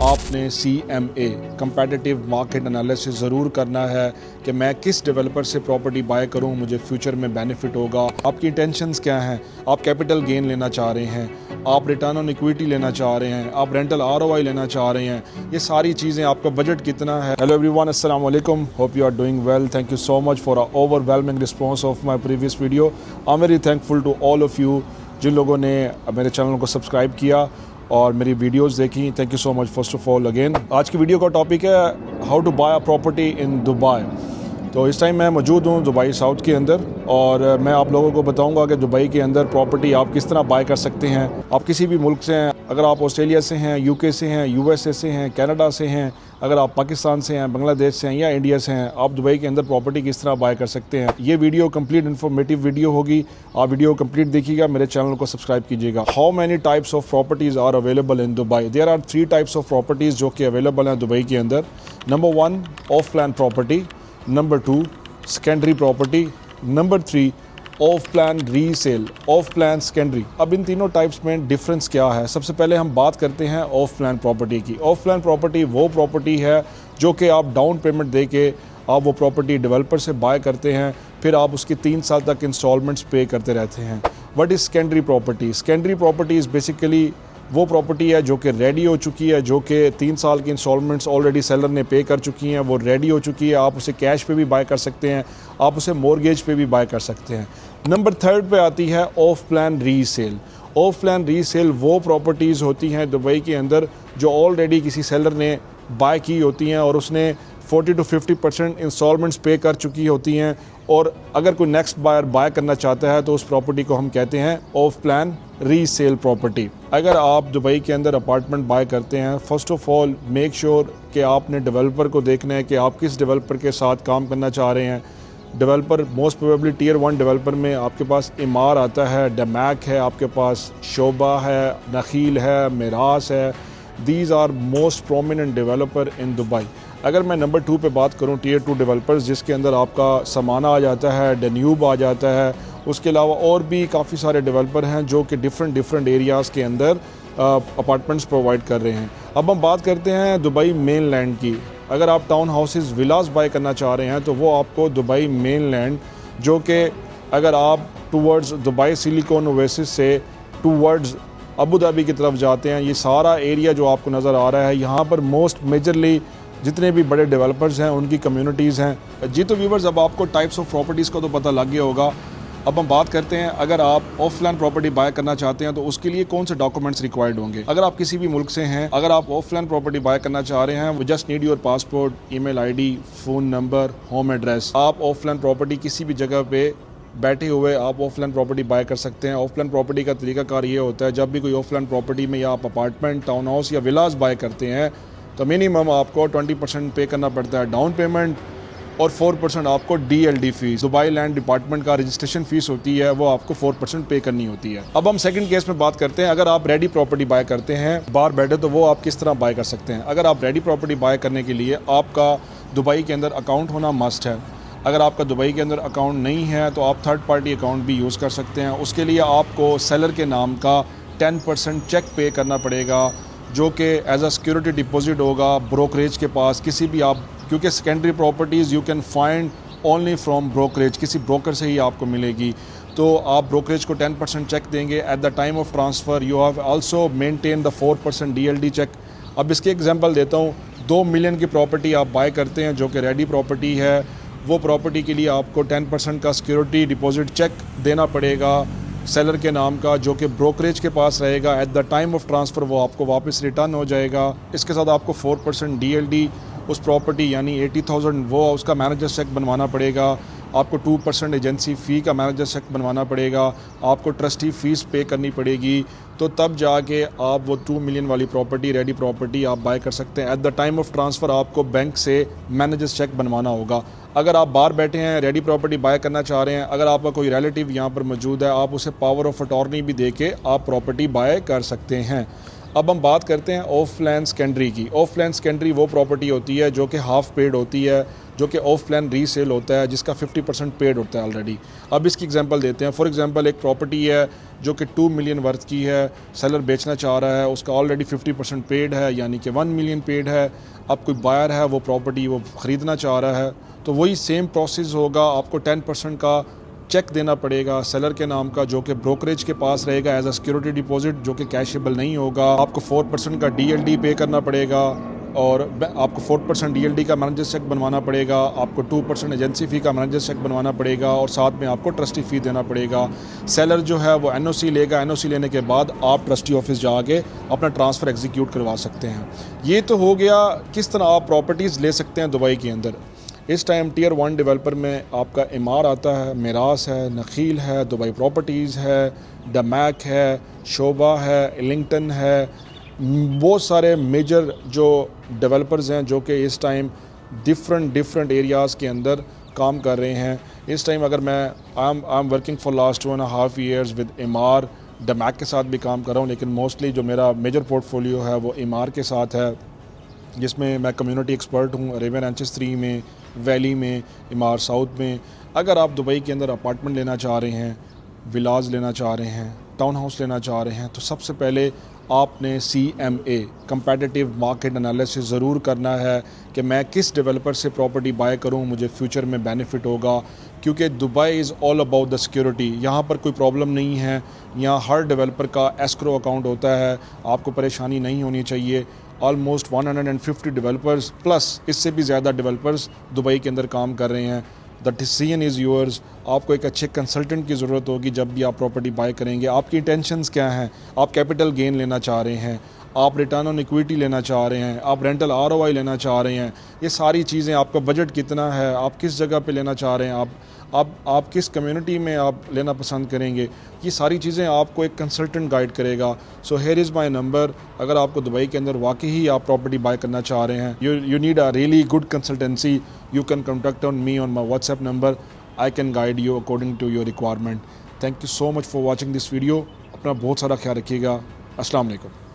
आपने CMA competitive market analysis ज़रूर करना है कि मैं किस डेवलपर से प्रॉपर्टी बाय करूं, मुझे फ्यूचर में बेनिफिट होगा। आपकी इंटेंशंस क्या हैं? आप कैपिटल गेन लेना चाह रहे हैं, आप रिटर्न ऑन इक्विटी लेना चाह रहे हैं, आप रेंटल ROI लेना चाह रहे हैं, ये सारी चीज़ें, आपका बजट कितना है। हेलो एवरीवन, अस्सलाम वालेकुम, hope you are doing well. Thank you so much for a overwhelming response of my previous video. I am very thankful to all of you जिन लोगों ने मेरे चैनल को सब्सक्राइब किया और मेरी वीडियोस देखी। Thank you so much first of all again. आज की वीडियो का टॉपिक है how to buy a property in Dubai. तो इस टाइम मैं मौजूद हूँ दुबई साउथ के अंदर और मैं आप लोगों को बताऊंगा कि दुबई के अंदर प्रॉपर्टी आप किस तरह बाय कर सकते हैं। आप किसी भी मुल्क से हैं, अगर आप ऑस्ट्रेलिया से हैं, UK से हैं, USA से हैं, कनाडा से हैं, अगर आप पाकिस्तान से हैं, बांग्लादेश से हैं या इंडिया से हैं, आप दुबई के अंदर प्रॉपर्टी किस तरह बाय कर सकते हैं। ये वीडियो कंप्लीट इन्फॉर्मेटिव वीडियो होगी। आप वीडियो कंप्लीट देखिएगा, मेरे चैनल को सब्सक्राइब कीजिएगा। How many types of properties are available in Dubai? There are 3 types of properties जो कि अवेलेबल हैं दुबई के अंदर। Number 1 off plan property, number 2 secondary property, number 3 off plan resale, off plan secondary. अब इन तीनों types में difference क्या है? सबसे पहले हम बात करते हैं ऑफ प्लान प्रॉपर्टी की। ऑफ प्लान प्रॉपर्टी वो प्रॉपर्टी है जो कि आप डाउन पेमेंट दे के आप वो प्रॉपर्टी डेवलपर से बाय करते हैं, फिर आप उसकी 3 साल तक इंस्टॉलमेंट्स पे करते रहते हैं। What is secondary property? Secondary property is basically वो प्रॉपर्टी है जो कि रेडी हो चुकी है, जो कि 3 साल की इंस्टॉलमेंट्स ऑलरेडी सेलर ने पे कर चुकी हैं, वो रेडी हो चुकी है। आप उसे कैश पे भी बाय कर सकते हैं, आप उसे मॉर्गेज पे भी बाय कर सकते हैं। नंबर 3 पे आती है of plan resale. Off plan resale वो प्रॉपर्टीज़ होती हैं दुबई के अंदर जो ऑलरेडी किसी सेलर ने बाय की होती हैं और उसने 40 to 50% इंस्टॉलमेंट्स पे कर चुकी होती हैं, और अगर कोई नेक्स्ट बायर बाय करना चाहता है तो उस प्रॉपर्टी को हम कहते हैं ऑफ प्लान रीसेल प्रॉपर्टी। अगर आप दुबई के अंदर अपार्टमेंट बाय करते हैं, first of all make sure कि आपने डेवलपर को देखना है कि आप किस डेवलपर के साथ काम करना चाह रहे हैं। Developer most probably Tier 1 developer में आपके पास इमार आता है, डमैक है, आपके पास शोबा है, नखील है, मिरास है। These are most prominent developer in Dubai. अगर मैं नंबर 2 पे बात करूँ, Tier 2 डेवलपर्स, जिसके अंदर आपका समाना आ जाता है, डेन्यूब आ जाता है, उसके अलावा और भी काफ़ी सारे डेवलपर हैं जो कि डिफरेंट एरियाज़ के अंदर अपार्टमेंट्स प्रोवाइड कर रहे हैं। अब हम बात करते हैं दुबई मेन लैंड की। अगर आप टाउन हाउसेस विलास बाय करना चाह रहे हैं तो वो आपको दुबई मेन लैंड, जो कि अगर आप टूवर्ड्स दुबई सिलिकॉन ओएसिस से टूवर्ड्स अबू धाबी की तरफ जाते हैं, ये सारा एरिया जो आपको नज़र आ रहा है, यहाँ पर मोस्ट मेजरली जितने भी बड़े डेवलपर्स हैं उनकी कम्युनिटीज़ हैं। जी तो व्यूवर्स, अब आपको टाइप्स ऑफ प्रॉपर्टीज़ का तो पता लग गया होगा। अब हम बात करते हैं, अगर आप ऑफ प्लान प्रॉपर्टी बाय करना चाहते हैं तो उसके लिए कौन से डॉक्यूमेंट्स रिक्वायर्ड होंगे। अगर आप किसी भी मुल्क से हैं, अगर आप ऑफ प्लान प्रॉपर्टी बाय करना चाह रहे हैं, वो just need your passport, email ID, phone number, home address. आप ऑफ प्लान प्रॉपर्टी किसी भी जगह पे बैठे हुए आप ऑफ प्लान प्रॉपर्टी बाय कर सकते हैं। ऑफ प्लान प्रॉपर्टी का तरीकाकार ये होता है, जब भी कोई ऑफ प्लान प्रॉपर्टी में या आप अपार्टमेंट, टाउन हाउस या विलास बाय करते हैं तो मिनिमम आपको 20% पे करना पड़ता है डाउन पेमेंट और 4% आपको DLD fees, Dubai land department का रजिस्ट्रेशन फीस होती है, वो आपको 4% पे करनी होती है। अब हम सेकंड केस में बात करते हैं, अगर आप रेडी प्रॉपर्टी बाय करते हैं बाहर बैठे, तो वो आप किस तरह बाय कर सकते हैं। अगर आप रेडी प्रॉपर्टी बाय करने के लिए आपका दुबई के अंदर अकाउंट होना मस्ट है। अगर आपका दुबई के अंदर अकाउंट नहीं है तो आप थर्ड पार्टी अकाउंट भी यूज़ कर सकते हैं। उसके लिए आपको सेलर के नाम का 10% चेक पे करना पड़ेगा, जो कि एज अ सिक्योरिटी डिपॉजिट होगा ब्रोकरेज के पास। किसी भी आप, क्योंकि secondary properties you can find only from brokerage, किसी ब्रोकर से ही आपको मिलेगी, तो आप ब्रोकरेज को 10% चेक देंगे। At the time of transfer you have also maintain the 4% DLD check. अब इसके एग्जांपल देता हूँ, 2 मिलियन की प्रॉपर्टी आप बाय करते हैं जो कि रेडी प्रॉपर्टी है, वो प्रॉपर्टी के लिए आपको 10% का सिक्योरिटी डिपॉजिट चेक देना पड़ेगा सेलर के नाम का, जो कि ब्रोकरेज के पास रहेगा। Eight the time of transfer वो आपको वापस रिटर्न हो जाएगा। इसके साथ आपको 4% DLD उस प्रॉपर्टी यानी 80,000 वो उसका मैनेजर चेक बनवाना पड़ेगा। आपको 2% एजेंसी फ़ी का मैनेजर चेक बनवाना पड़ेगा। आपको ट्रस्टी फ़ीस पे करनी पड़ेगी, तो तब जाके आप वो 2 मिलियन वाली प्रॉपर्टी, रेडी प्रॉपर्टी आप बाय कर सकते हैं। Eight the time of transfer आपको बैंक से मैनेजर चेक बनवाना होगा। अगर आप बाहर बैठे हैं, रेडी प्रॉपर्टी बाय करना चाह रहे हैं, अगर आपका कोई रिलेटिव यहाँ पर मौजूद है, आप उसे पावर ऑफ अटॉर्नी भी दे के आप प्रॉपर्टी बाय कर सकते हैं। अब हम बात करते हैं ऑफ प्लान सेकेंडरी की। ऑफ प्लान सेकेंडरी वो प्रॉपर्टी होती है जो कि हाफ़ पेड होती है, जो कि ऑफ प्लान रीसेल होता है, जिसका 50% पेड होता है ऑलरेडी। अब इसकी एग्जांपल देते हैं। फॉर एग्जांपल एक प्रॉपर्टी है जो कि 2 मिलियन वर्थ की है, सेलर बेचना चाह रहा है, उसका ऑलरेडी 50% पेड है, यानी कि 1 मिलियन पेड है। अब कोई बायर है, वो प्रॉपर्टी वो ख़रीदना चाह रहा है, तो वही सेम प्रोसेस होगा। आपको 10% का चेक देना पड़ेगा सेलर के नाम का, जो कि ब्रोकरेज के पास रहेगा एज अ सिक्योरिटी डिपॉजिट, जो कि कैशेबल नहीं होगा। आपको 4% का DLD पे करना पड़ेगा, और आपको 4% DLD का मैनेजर चेक बनवाना पड़ेगा। आपको 2% एजेंसी फ़ी का मैनेजर चेक बनवाना पड़ेगा, और साथ में आपको ट्रस्टी फ़ी देना पड़ेगा। सेलर जो है वो NOC लेगा, NOC लेने के बाद आप ट्रस्टी ऑफिस जाके अपना ट्रांसफ़र एग्जीक्यूट करवा सकते हैं। ये तो हो गया किस तरह आप प्रॉपर्टीज़ ले सकते हैं दुबई के अंदर। इस टाइम Tier 1 डेवलपर में आपका इमार आता है, मिरास है, नखील है, दुबई प्रॉपर्टीज़ है, डमैक है, शोभा है, इलिंगटन है, बहुत सारे मेजर जो डेवलपर्स हैं जो कि इस टाइम डिफरेंट एरियाज़ के अंदर काम कर रहे हैं। इस टाइम अगर मैं I am working for last 2.5 years with Emaar, Damac के साथ भी काम कर रहा हूँ, लेकिन मोस्टली जो मेरा मेजर पोर्टफोलियो है वो इमार के साथ है, जिसमें मैं कम्युनिटी एक्सपर्ट हूँ अरेबियन रांचेस 3 में, वैली में, इमार साउथ में। अगर आप दुबई के अंदर अपार्टमेंट लेना चाह रहे हैं, विलाज लेना चाह रहे हैं, टाउन हाउस लेना चाह रहे हैं, तो सबसे पहले आपने CMA कंपेटिटिव मार्केट एनालिसिस ज़रूर करना है कि मैं किस डेवलपर से प्रॉपर्टी बाय करूं, मुझे फ्यूचर में बेनिफिट होगा। क्योंकि Dubai is all about the security. यहाँ पर कोई प्रॉब्लम नहीं है, यहाँ हर डेवलपर का एस्क्रो अकाउंट होता है, आपको परेशानी नहीं होनी चाहिए। ऑलमोस्ट 150 डेवलपर्स प्लस इससे भी ज़्यादा डेवलपर्स दुबई के अंदर काम कर रहे हैं। The decision is yours. आपको एक अच्छे कंसल्टेंट की ज़रूरत होगी जब भी आप प्रॉपर्टी बाय करेंगे। आपकी इंटेंशंस क्या हैं? आप कैपिटल गेन लेना चाह रहे हैं, आप रिटर्न ऑन इक्विटी लेना चाह रहे हैं, आप रेंटल ROI लेना चाह रहे हैं, ये सारी चीज़ें, आपका बजट कितना है, आप किस जगह पे लेना चाह रहे हैं, आप किस कम्युनिटी में आप लेना पसंद करेंगे, ये सारी चीज़ें आपको एक कंसल्टेंट गाइड करेगा। So here is my number. अगर आपको दुबई के अंदर वाकई ही आप प्रॉपर्टी बाय करना चाह रहे हैं, you need a really good consultancy, you can contact on me on my WhatsApp number. I can guide you according to your requirement. Thank you so much for watching this video. अपना बहुत सारा ख्याल रखिएगा। अस्सलाम वालेकुम।